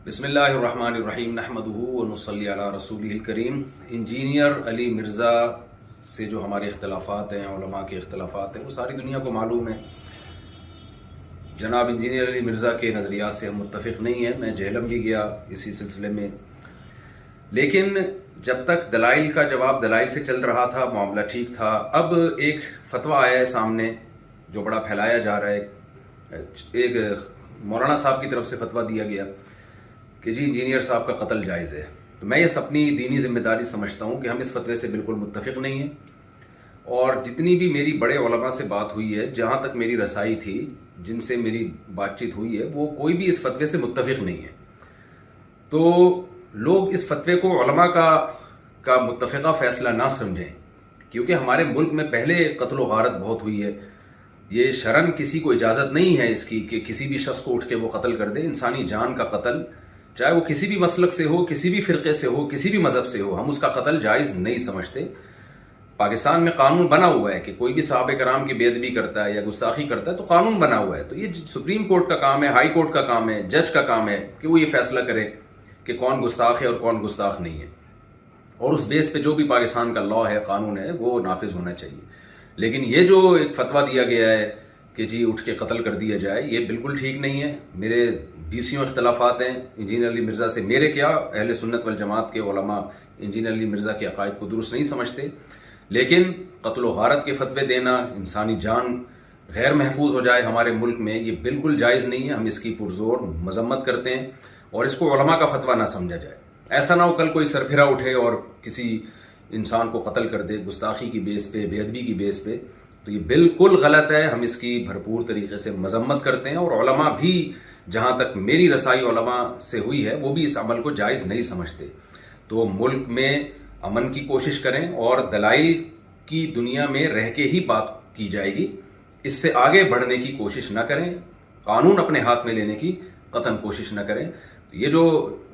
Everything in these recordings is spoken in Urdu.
بسم اللہ الرحمن الرحیم نحمدہ ونصلی علی رسولہ الکریم۔ انجینئر علی مرزا سے جو ہمارے اختلافات ہیں، علماء کے اختلافات ہیں، وہ ساری دنیا کو معلوم ہے۔ جناب انجینئر علی مرزا کے نظریات سے ہم متفق نہیں ہیں، میں جہلم بھی گیا اسی سلسلے میں، لیکن جب تک دلائل کا جواب دلائل سے چل رہا تھا معاملہ ٹھیک تھا۔ اب ایک فتویٰ آیا ہے سامنے جو بڑا پھیلایا جا رہا ہے، ایک مولانا صاحب کی طرف سے فتویٰ دیا گیا کہ جی انجینئر صاحب کا قتل جائز ہے۔ تو میں یہ اپنی دینی ذمہ داری سمجھتا ہوں کہ ہم اس فتوے سے بالکل متفق نہیں ہیں، اور جتنی بھی میری بڑے علماء سے بات ہوئی ہے، جہاں تک میری رسائی تھی، جن سے میری بات چیت ہوئی ہے، وہ کوئی بھی اس فتوے سے متفق نہیں ہے۔ تو لوگ اس فتوے کو علماء کا متفقہ فیصلہ نہ سمجھیں، کیونکہ ہمارے ملک میں پہلے قتل و غارت بہت ہوئی ہے۔ یہ شرعاً کسی کو اجازت نہیں ہے اس کی کہ کسی بھی شخص کو اٹھ کے وہ قتل کر دے۔ انسانی جان کا قتل، چاہے وہ کسی بھی مسلک سے ہو، کسی بھی فرقے سے ہو، کسی بھی مذہب سے ہو، ہم اس کا قتل جائز نہیں سمجھتے۔ پاکستان میں قانون بنا ہوا ہے کہ کوئی بھی صحابہ کرام کی بے ادبی کرتا ہے یا گستاخی کرتا ہے تو قانون بنا ہوا ہے۔ تو یہ سپریم کورٹ کا کام ہے، ہائی کورٹ کا کام ہے، جج کا کام ہے کہ وہ یہ فیصلہ کرے کہ کون گستاخ ہے اور کون گستاخ نہیں ہے، اور اس بیس پہ جو بھی پاکستان کا لاء ہے، قانون ہے، وہ نافذ ہونا چاہیے۔ لیکن یہ جو ایک فتویٰ دیا گیا ہے کہ جی اٹھ کے قتل کر دیا جائے، یہ بالکل ٹھیک نہیں ہے۔ میرے 20 اختلافات ہیں انجینئر علی مرزا سے، میرے کیا، اہل سنت والجماعت کے علماء انجینئر علی مرزا کے عقائد کو درست نہیں سمجھتے، لیکن قتل و غارت کے فتوے دینا، انسانی جان غیر محفوظ ہو جائے ہمارے ملک میں، یہ بالکل جائز نہیں ہے۔ ہم اس کی پرزور مذمت کرتے ہیں، اور اس کو علماء کا فتویٰ نہ سمجھا جائے۔ ایسا نہ ہو کل کوئی سرپھرا اٹھے اور کسی انسان کو قتل کر دے گستاخی کی بیس پہ، بے ادبی کی بیس پہ، تو یہ بالکل غلط ہے۔ ہم اس کی بھرپور طریقے سے مذمت کرتے ہیں، اور علماء بھی، جہاں تک میری رسائی علماء سے ہوئی ہے، وہ بھی اس عمل کو جائز نہیں سمجھتے۔ تو ملک میں امن کی کوشش کریں، اور دلائل کی دنیا میں رہ کے ہی بات کی جائے گی، اس سے آگے بڑھنے کی کوشش نہ کریں، قانون اپنے ہاتھ میں لینے کی قطعاً کوشش نہ کریں۔ یہ جو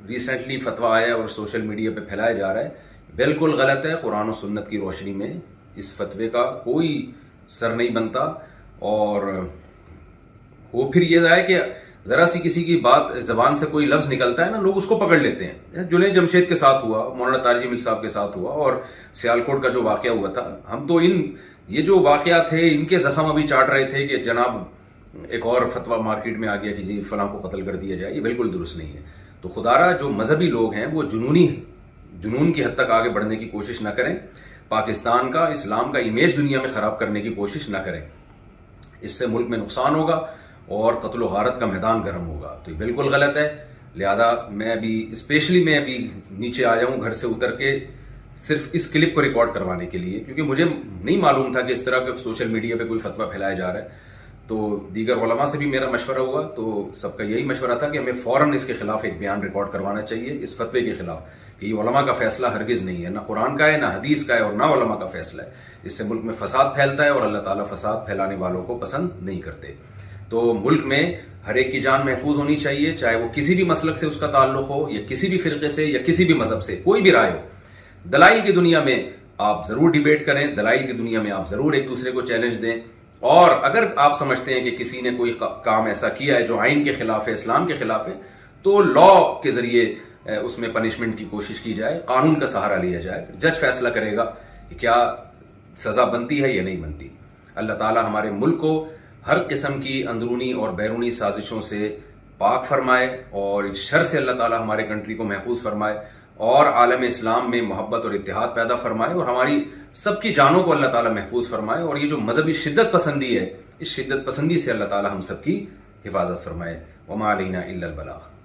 ریسنٹلی فتویٰ آیا ہے اور سوشل میڈیا پہ پھیلایا جا رہا ہے، بالکل غلط ہے۔ قرآن و سنت کی روشنی میں اس فتوے کا کوئی سر نہیں بنتا، اور وہ پھر یہ ہے کہ ذرا سی کسی کی بات زبان سے کوئی لفظ نکلتا ہے نا، لوگ اس کو پکڑ لیتے ہیں۔ جنید جمشید کے ساتھ ہوا، مولانا طارق جمیل صاحب کے ساتھ ہوا، اور سیالکوٹ کا جو واقعہ ہوا تھا، ہم تو یہ جو واقعات تھے ان کے زخم ابھی چاٹ رہے تھے کہ جناب ایک اور فتویٰ مارکیٹ میں آ گیا کہ جی فلاں کو قتل کر دیا جائے۔ یہ بالکل درست نہیں ہے۔ تو خدارا جو مذہبی لوگ ہیں وہ جنون کی حد تک آگے بڑھنے کی کوشش نہ کریں، پاکستان کا، اسلام کا امیج دنیا میں خراب کرنے کی کوشش نہ کریں۔ اس سے ملک میں نقصان ہوگا اور قتل و غارت کا میدان گرم ہوگا۔ تو یہ بالکل غلط ہے۔ لہذا میں ابھی نیچے آیا ہوں گھر سے اتر کے، صرف اس کلپ کو ریکارڈ کروانے کے لیے، کیونکہ مجھے نہیں معلوم تھا کہ اس طرح کا سوشل میڈیا پہ کوئی فتویٰ پھیلایا جا رہا ہے۔ تو دیگر علماء سے بھی میرا مشورہ ہوا، تو سب کا یہی مشورہ تھا کہ ہمیں فوراً اس کے خلاف ایک بیان ریکارڈ کروانا چاہیے، اس فتوے کے خلاف، کہ یہ علماء کا فیصلہ ہرگز نہیں ہے، نہ قرآن کا ہے، نہ حدیث کا ہے، اور نہ علماء کا فیصلہ ہے۔ اس سے ملک میں فساد پھیلتا ہے، اور اللہ تعالیٰ فساد پھیلانے والوں کو پسند نہیں کرتے۔ تو ملک میں ہر ایک کی جان محفوظ ہونی چاہیے، چاہے وہ کسی بھی مسلک سے اس کا تعلق ہو، یا کسی بھی فرقے سے، یا کسی بھی مذہب سے، کوئی بھی رائے ہو۔ دلائل کی دنیا میں آپ ضرور ڈیبیٹ کریں، دلائل کی دنیا میں آپ ضرور ایک دوسرے کو چیلنج دیں، اور اگر آپ سمجھتے ہیں کہ کسی نے کوئی کام ایسا کیا ہے جو آئین کے خلاف ہے، اسلام کے خلاف ہے، تو لاء کے ذریعے اس میں پنشمنٹ کی کوشش کی جائے، قانون کا سہارا لیا جائے، جج فیصلہ کرے گا کہ کیا سزا بنتی ہے یا نہیں بنتی۔ اللہ تعالی ہمارے ملک کو ہر قسم کی اندرونی اور بیرونی سازشوں سے پاک فرمائے، اور اس شر سے اللہ تعالی ہمارے کنٹری کو محفوظ فرمائے، اور عالم اسلام میں محبت اور اتحاد پیدا فرمائے، اور ہماری سب کی جانوں کو اللہ تعالی محفوظ فرمائے، اور یہ جو مذہبی شدت پسندی ہے، اس شدت پسندی سے اللہ تعالی ہم سب کی حفاظت فرمائے۔ وما علینا الا البلاغ۔